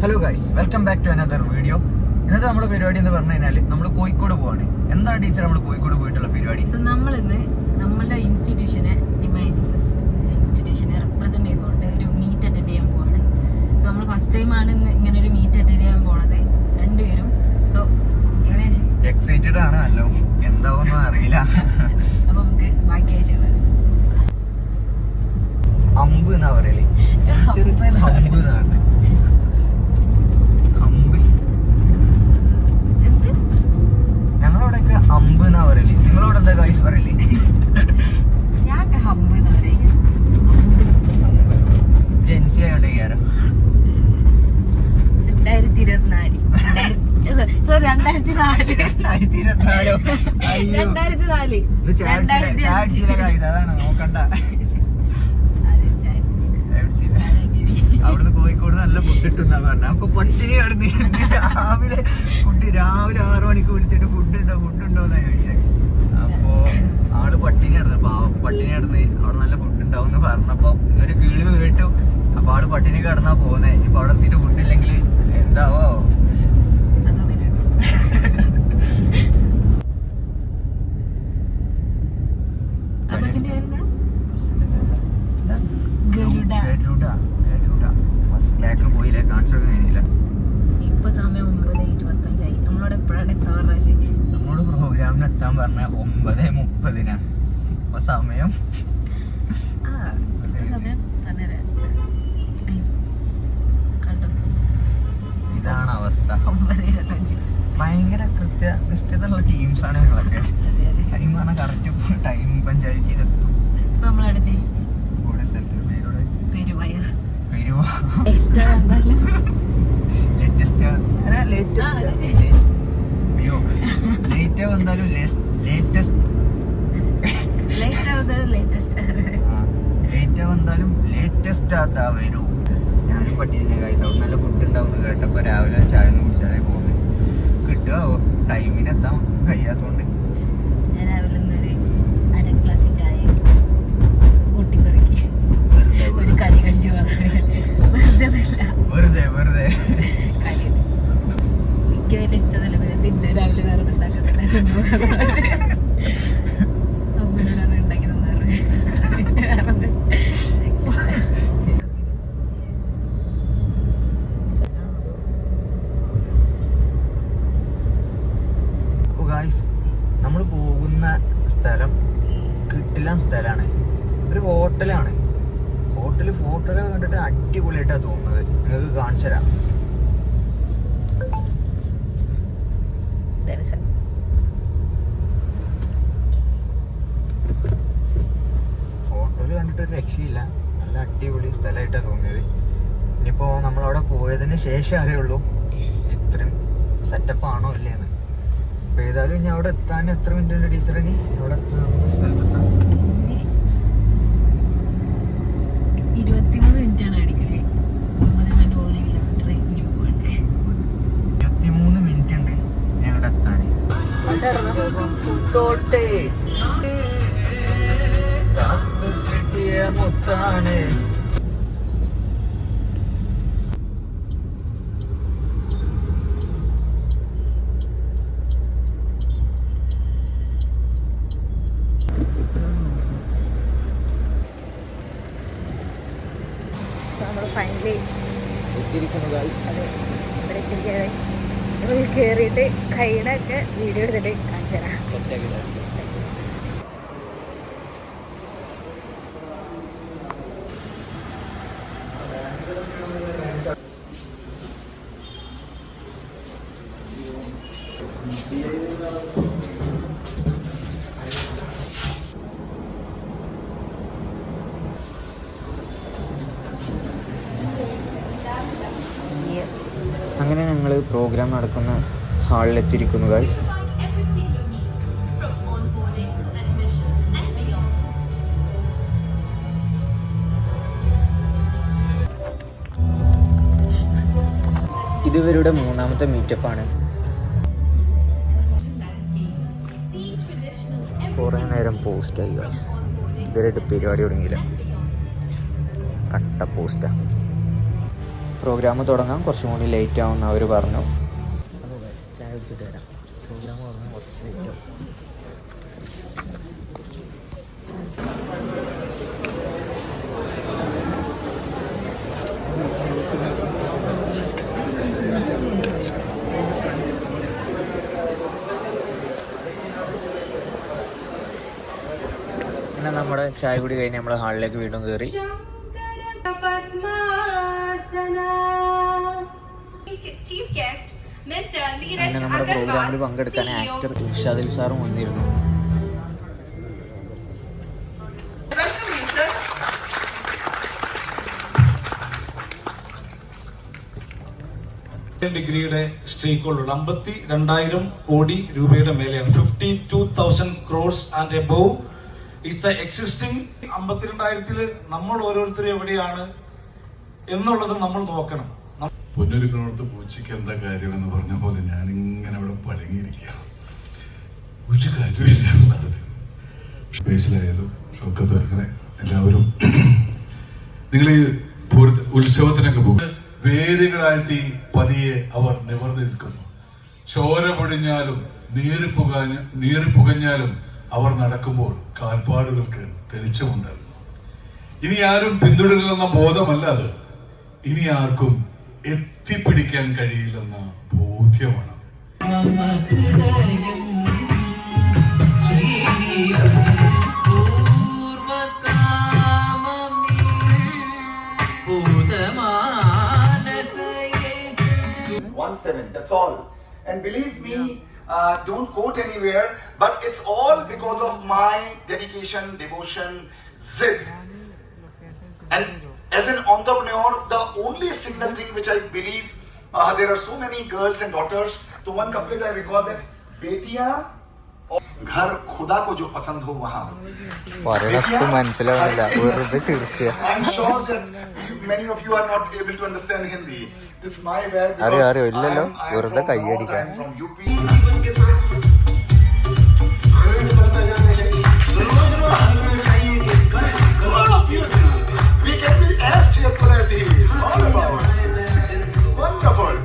Hello guys, welcome back to another video. ഇന്നത്തെ നമ്മുടെ പരിപാടി എന്ന് പറഞ്ഞു കഴിഞ്ഞാൽ നമ്മൾ കോഴിക്കോട് പോവാണ്. എന്താണ് ടീച്ചർ നമ്മൾ കോഴിക്കോട് പോയിട്ടുള്ള പരിപാടി? നമ്മൾ ഇന്ന് നമ്മളുടെ ഇൻസ്റ്റിറ്റ്യൂഷനെ റെപ്രസെന്റ് ചെയ്തുകൊണ്ട് ഒരു മീറ്റ് അറ്റൻഡ് ചെയ്യാൻ പോവാണ്. സോ നമ്മൾ ഫസ്റ്റ് ടൈം ആണ് ഇന്ന് ഇങ്ങനെ ഒരു മീറ്റ് അറ്റൻഡ് ചെയ്യാൻ പോണത് രണ്ടുപേരും. സോ എക്സൈറ്റഡ് ആണ്, നല്ലോ എന്താവൊന്നും അറിയില്ല. അപ്പൊ നമുക്ക് ബാക്കി ആഴ്ചകള് അമ്പ് എന്നാ പറയല്, ഞങ്ങളവിടെയൊക്കെ അമ്പ് എന്നാ പറയല്. നിങ്ങളവിടെ എന്താ ഗൈസ് പറയല്? ജെൻസി ആയോണ്ട് കയറാം. 2024 അതാണ് നോക്കണ്ട. അവിടുന്ന് കോഴിക്കോട് നല്ല ഫുഡ് കിട്ടുന്നാ പറഞ്ഞ. അപ്പൊ പട്ടിണി കിടന്ന് രാവിലെ 6 മണിക്ക് വിളിച്ചിട്ട് ഫുഡ് ഉണ്ടോ എന്നാ ചോദിച്ചേ. അപ്പൊ ആള് പട്ടിണി കിടന്നു, പാവം പട്ടിണി കിടന്ന്. അവിടെ നല്ല ഫുഡ് ഉണ്ടാവും എന്ന് പറഞ്ഞപ്പോ ഒരു കിളിവ് കേട്ടു. അപ്പൊ ആള് പട്ടിണി കിടന്നാ പോകുന്നേ. ഇപ്പൊ അവിടെ എത്തിയിട്ട് ഫുഡ് ഇല്ലെങ്കിൽ എന്താവോ. ബാക്കിൽ പോയില്ല, കാണിച്ചൊക്കെ കഴിഞ്ഞില്ല. ഇപ്പൊ സമയം 9:25. നമ്മളോട് എപ്പോഴാണ് എത്താൻ? നമ്മളോട് പ്രോഗ്രാമിന് എത്താൻ പറഞ്ഞ 9:30. ഇപ്പൊ സമയം ഇതാണ് അവസ്ഥ. 9:25. ഭയങ്കര കൃത്യനിഷ്ഠതയുള്ള ടീംസ് ആണ് ഞങ്ങളൊക്കെ. ടൈം പറഞ്ഞാൽ കറക്റ്റ് ടൈം പഞ്ചായത്തിലെത്തും. ഇപ്പൊ നമ്മളടുത്ത് കൂടെ സ്ഥലത്ത് പെരുവയർ വരൂ. ഞാനും പട്ടിനെ കഴിച്ചു. അവിടെ നല്ല ഫുഡ് ഉണ്ടാവും കേട്ടപ്പോ രാവിലെ ചായ ഒന്നും കുടിച്ചാതെ പോകുന്നത്. കിട്ടുക ടൈമിനെത്താൻ കഴിയാത്തോണ്ട് ഞാൻ രാവിലെ ഒരു അര ഗ്ലാസ് ചായ കൂട്ടിപ്പെറുക്കി ഒരു കടി കടിച്ചു വെറുതെ എനിക്ക് വലിയ ഇഷ്ടമല്ല. പിന്നെ തിന്നെ രാവിലെ വേറെ ഉണ്ടാക്കാൻ അമ്മയോടാണ് ഉണ്ടാക്കി തന്നാറ്. നമ്മൾ പോകുന്ന സ്ഥലം കിട്ടില്ല സ്ഥലമാണ്. ഒരു ഹോട്ടലാണ്. ഫോട്ടോയിൽ കണ്ടിട്ട് അടിപൊളിയായിട്ടാണ് തോന്നുന്നത്. നിങ്ങൾക്ക് കാണിച്ചു തരാം. ഫോട്ടോയിൽ കണ്ടിട്ട് ഒരു രക്ഷയില്ല. നല്ല അടിപൊളി സ്ഥലമായിട്ടാണ് തോന്നിയത്. ഇനിയിപ്പോൾ നമ്മളവിടെ പോയതിന് ശേഷം അറിയുള്ളൂ ഇത്രയും സെറ്റപ്പ് ആണോ ഇല്ലേന്ന്. അപ്പോൾ ഏതായാലും ഇനി അവിടെ എത്താൻ എത്ര മിനിറ്റ് ഉണ്ട് ടീച്ചറിന്? അവിടെ എത്തുന്ന സ്ഥലത്തെത്താൻ 23 മിനിറ്റാണ് അടിക്കണേ. 9.1 കിലോമീറ്റർ ഇനി പോകണ്ട്. 23 മിനിറ്റ് ഉണ്ട് ഞങ്ങളുടെ എത്താൻ. കിട്ടിയ മുത്താണ്. ഫൈനലി എത്തിയിരിക്കുന്നു ഗൈസ്. ഇവിടെ എത്തിരിക്കാതെ നമുക്ക് കയറിയിട്ട് കൈയിടൊക്കെ വീഡിയോ എടുത്തിട്ട് കാണിച്ചു തരാം. അങ്ങനെ ഞങ്ങൾ പ്രോഗ്രാം നടക്കുന്ന ഹാളിലെത്തിയിരിക്കുന്നു ഗൈസ്. ഇതിവരുടെ 3ാമത്തെ മീറ്റപ്പാണ്. കുറേ നേരം പോസ്റ്റായി ഗൈസ്. ഇതുവരെയായിട്ട് പരിപാടി തുടങ്ങിയില്ല. കട്ട പോസ്റ്റാ. പ്രോഗ്രാം തുടങ്ങാൻ കുറച്ചും കൂടി ലേറ്റ് ആവുമെന്ന് അവർ പറഞ്ഞു. ചായ കുടിച്ചിട്ട് വരാം. പ്രോഗ്രാം തുടങ്ങാൻ കുറച്ച് ലേറ്റ് ആവും. പിന്നെ നമ്മുടെ ചായ കുടി കഴിഞ്ഞ് നമ്മൾ ഹാളിലേക്ക് വീണ്ടും കയറി. അങ്ങനെ നമ്മുടെ പ്രോഗ്രാമിൽ പങ്കെടുക്കാൻ ആക്ടർ ഇർഷാദിൽ സാറും വന്നിരുന്നു. ഡിഗ്രിയുടെ സ്ട്രീക്കുകളുള്ള 52,000 കോടി രൂപയുടെ മേലെയാണ്. 52,000 crores and above it's the existing. 52,000-ൽ നമ്മൾ ഓരോരുത്തരും എവിടെയാണ് എന്നുള്ളത് നമ്മൾ നോക്കണം. പൊന്നൊരുക്കണോടത്ത് പൂച്ചയ്ക്ക് എന്താ കാര്യം എന്ന് പറഞ്ഞ പോലെ ഞാനിങ്ങനെ അവിടെ പഴങ്ങിയിരിക്കുകയാണ്. ഒരു കാര്യമില്ല. ബേസിലായാലും ഷോക്കത്ത് അങ്ങനെ എല്ലാവരും നിങ്ങൾ ഈ ഉത്സവത്തിനൊക്കെ പോകും. വേദികളായി പതിയെ അവർ നിവർന്നു നിൽക്കുന്നു. ചോര പൊടിഞ്ഞാലും നീറിപ്പുകഞ്ഞാലും അവർ നടക്കുമ്പോൾ കാൽപ്പാടുകൾക്ക് തെളിച്ചമുണ്ടാകുന്നു. ഇനി ആരും പിന്തുടരില്ലെന്ന ബോധമല്ല അത്, ഇനി ആർക്കും എത്തിപ്പിടിക്കാൻ കഴിയില്ലെന്ന ബോധ്യമാണ്. That's all. And believe me, don't quote anywhere, but it's all because of my dedication, devotion, zid. And as an entrepreneur, the only single thing which I believe, there are so many girls and daughters. So one couplet I recall that, "Betiya घर खुदा को जो पसंद हो वहाँ." മനസ്സിലാവില്ല, വെറുതെ ചിരിച്ച. I'm sure that many of you are not able to understand Hindi. This is my bad because ഇല്ലല്ലോ, വെറുതെ കയ്യടിക്കാൻ. I'm from UP. We can be as cheerful as he is. All about wonderful.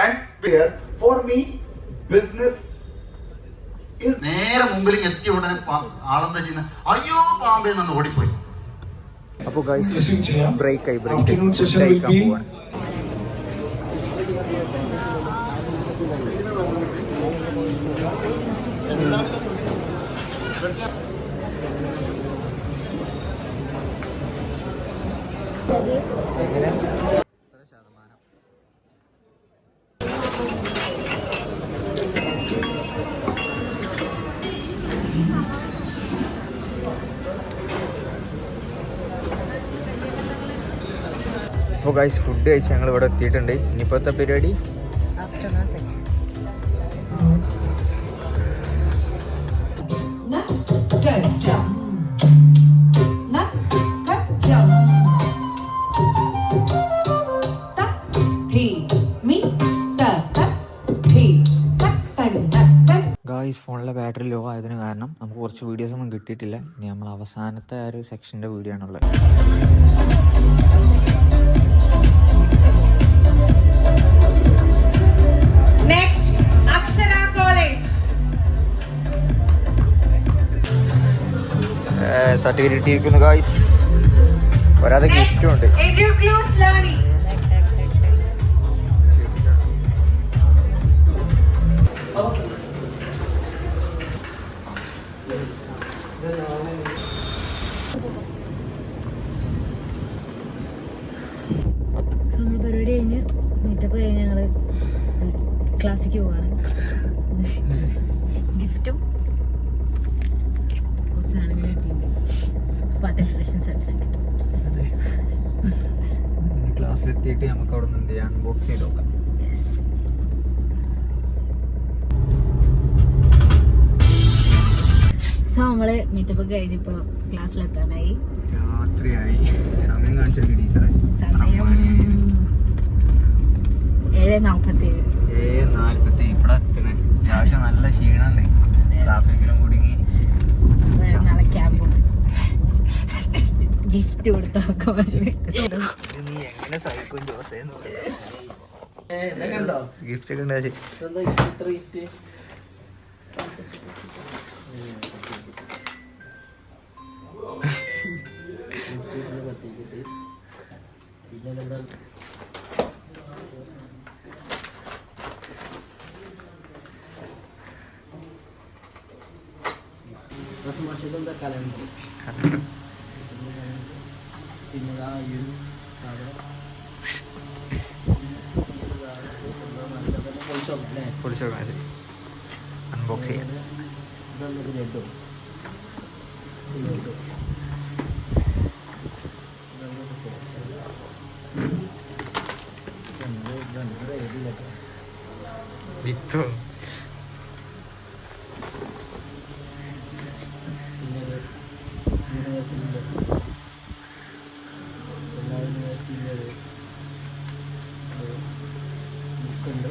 And here for me, business is നേരെ മുമ്പിൽ എത്തിയ ഉടനെ ആളെന്താ ചെയ്യുന്ന, അയ്യോ പാമ്പേ നിന്ന് ഓടിപ്പോയി. അപ്പോൾ ബ്രേക്ക് ആയി. Afternoon session will be അപ്പോൾ ഗൈസ് ഫുഡ് കഴിച്ച് ഞങ്ങൾ ഇവിടെ എത്തിയിട്ടുണ്ട്. ഇനിയിപ്പോഴത്തെ പരിപാടി ആഫ്റ്റർനൂൺ സെക്ഷൻ. ഗായ്സ് ഫോണിലെ ബാറ്ററി ലോ ആയതിന് കാരണം നമുക്ക് കുറച്ച് വീഡിയോസ് ഒന്നും കിട്ടിയിട്ടില്ല. ഇനി നമ്മൾ അവസാനത്തെ ആ ഒരു സെക്ഷൻ്റെ വീഡിയോ ആണുള്ളത്. സർട്ടിഫിക്കറ്റ് കിട്ടിയിരിക്കുന്നു ഗായ്സ്. വരാതെ ഗിഫ്റ്റും ഉണ്ട്. നമ്മൾ പരിപാടി കഴിഞ്ഞ് മീറ്റപ്പ് കഴിഞ്ഞ് ഞങ്ങൾ ക്ലാസ്സിലേക്ക് പോവാണ്. ഗിഫ്റ്റും കുറച്ച് സാധനങ്ങൾ കിട്ടിയിട്ടുണ്ട്. Participation certificate. ക്ലാസ്സിലെത്തിയിട്ട് നമുക്ക് അവിടെ നിന്ന് എന്ത് ചെയ്യാം, അൺബോക്സ് ചെയ്ത് നോക്കാം. സോ നമ്മള് മീറ്റപ്പ് കഴിഞ്ഞിപ്പോ ക്ലാസ്സിലെത്താനായി. രാത്രിയായി. സമയം കാണിച്ചിട്ട് ടീച്ചറെ. സമയം 7:47. 7:47 ഇവിടെ എത്തണേ. അത്യാവശ്യം നല്ല ക്ഷീണുണ്ട്. ട്രാഫിക്കിലും കുടുങ്ങി. നാളെ ക്യാമ്പുണ്ട്. ഗിഫ്റ്റ് കൊടുത്തൊക്കെ എങ്ങനെ സഹിക്കും ജോസേന്ന് കണ്ടോ ഗിഫ്റ്റ് ഒക്കെ ഉണ്ടായി. എന്താ ഇത്ര ഗിഫ്റ്റ് സർട്ടിഫിക്കറ്റ് പിന്നെ എന്താ മാഷെന്താ കലണ്ടർ പിന്നെ ഈ ഒരു പൊളിച്ചോക്കാം അൺബോക്സ് ചെയ്യാം. ഇതെന്നത് ലഡു ലഡു വിത്തോ പിന്നെ യൂണിവേഴ്സിറ്റിൻ്റെ എല്ലാ യൂണിവേഴ്സിറ്റിൻ്റെ ഒരു ബുക്കുണ്ട്.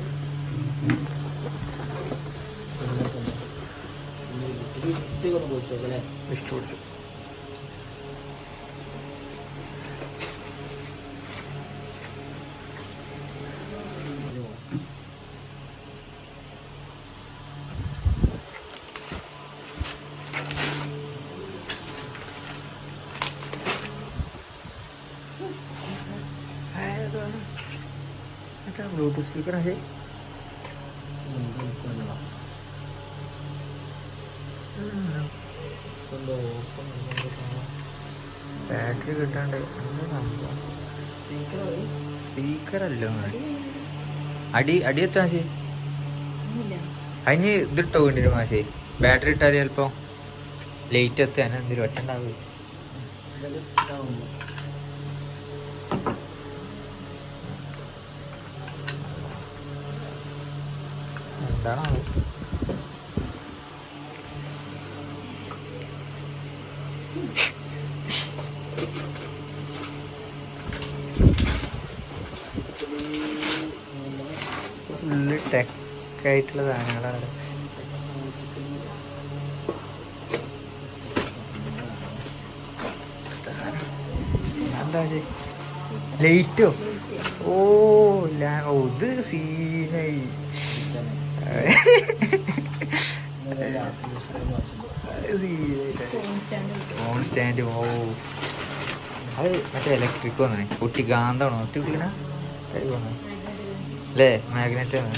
ഗിഫ്റ്റ് കൊണ്ട് പോയിച്ചോ അല്ലേ ഇഷ്ടം പൊളിച്ചു. ബ്ലൂടൂത്ത് സ്പീക്കർ ആണ്. ബാറ്ററി കിട്ടാണ്ട് സ്പീക്കർ അല്ലോ അടി എത്താ മാഷേ അതിന് ഇതിട്ടോ വേണ്ടി മാഷേ ബാറ്ററി ഇട്ടാൽ ചിലപ്പോ ലേറ്റ് എത്താൻ എന്തെങ്കിലും ഒറ്റ ഉണ്ടാവുക. എന്താണോ ഫുള്ള് ടെക്കായിട്ടുള്ള സാധനങ്ങളാണ്. എന്താ ലൈറ്റോ? ഓ ഇത് സീനായി. Phone stand. ഓ അത് മറ്റേ ഇലക്ട്രിക് വന്നേ കുട്ടി ഗാന്ധാണോ ഒട്ടി കുട്ടിക്കണ അല്ലേ? മാഗ്നറ്റ് ആണ്.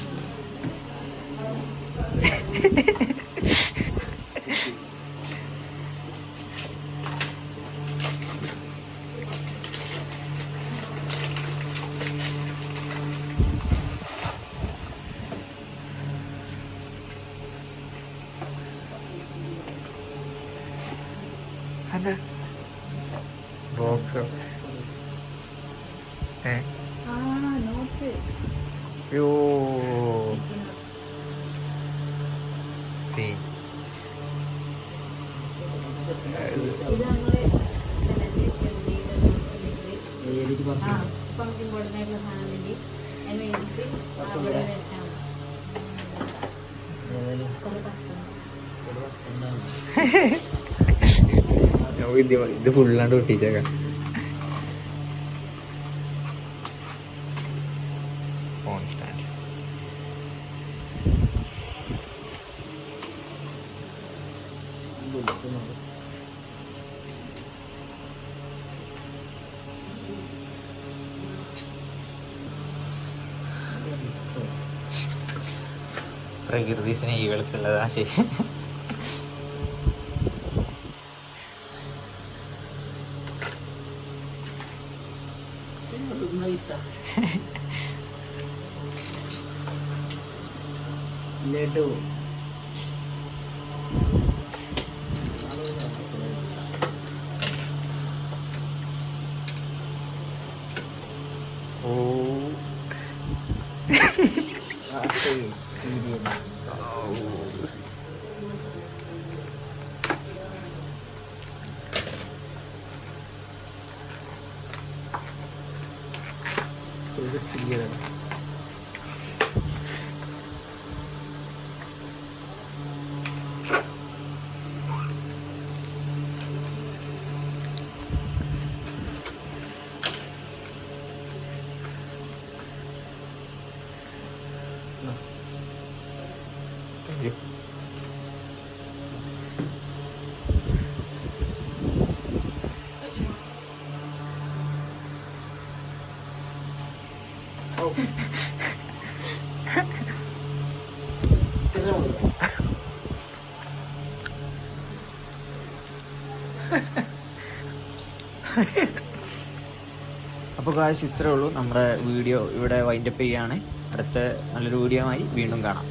എന്താ ബോക്സോ? യോ സി ഇത് ഫുള്ളാണ്ട് ഒട്ടിച്ചേക്കാം. ഫോൺ സ്റ്റാൻഡ് പ്രകൃതി സ്നേഹികൾക്കുള്ളതാ. ശരി ലഡു ഓ അപ്പോൾ ഗായ്സ് ഇത്രേ ഉള്ളൂ. നമ്മുടെ വീഡിയോ ഇവിടെ വൈൻഡപ്പ് ചെയ്യാണ്. അടുത്ത നല്ലൊരു വീഡിയോ ആയി വീണ്ടും കാണാം.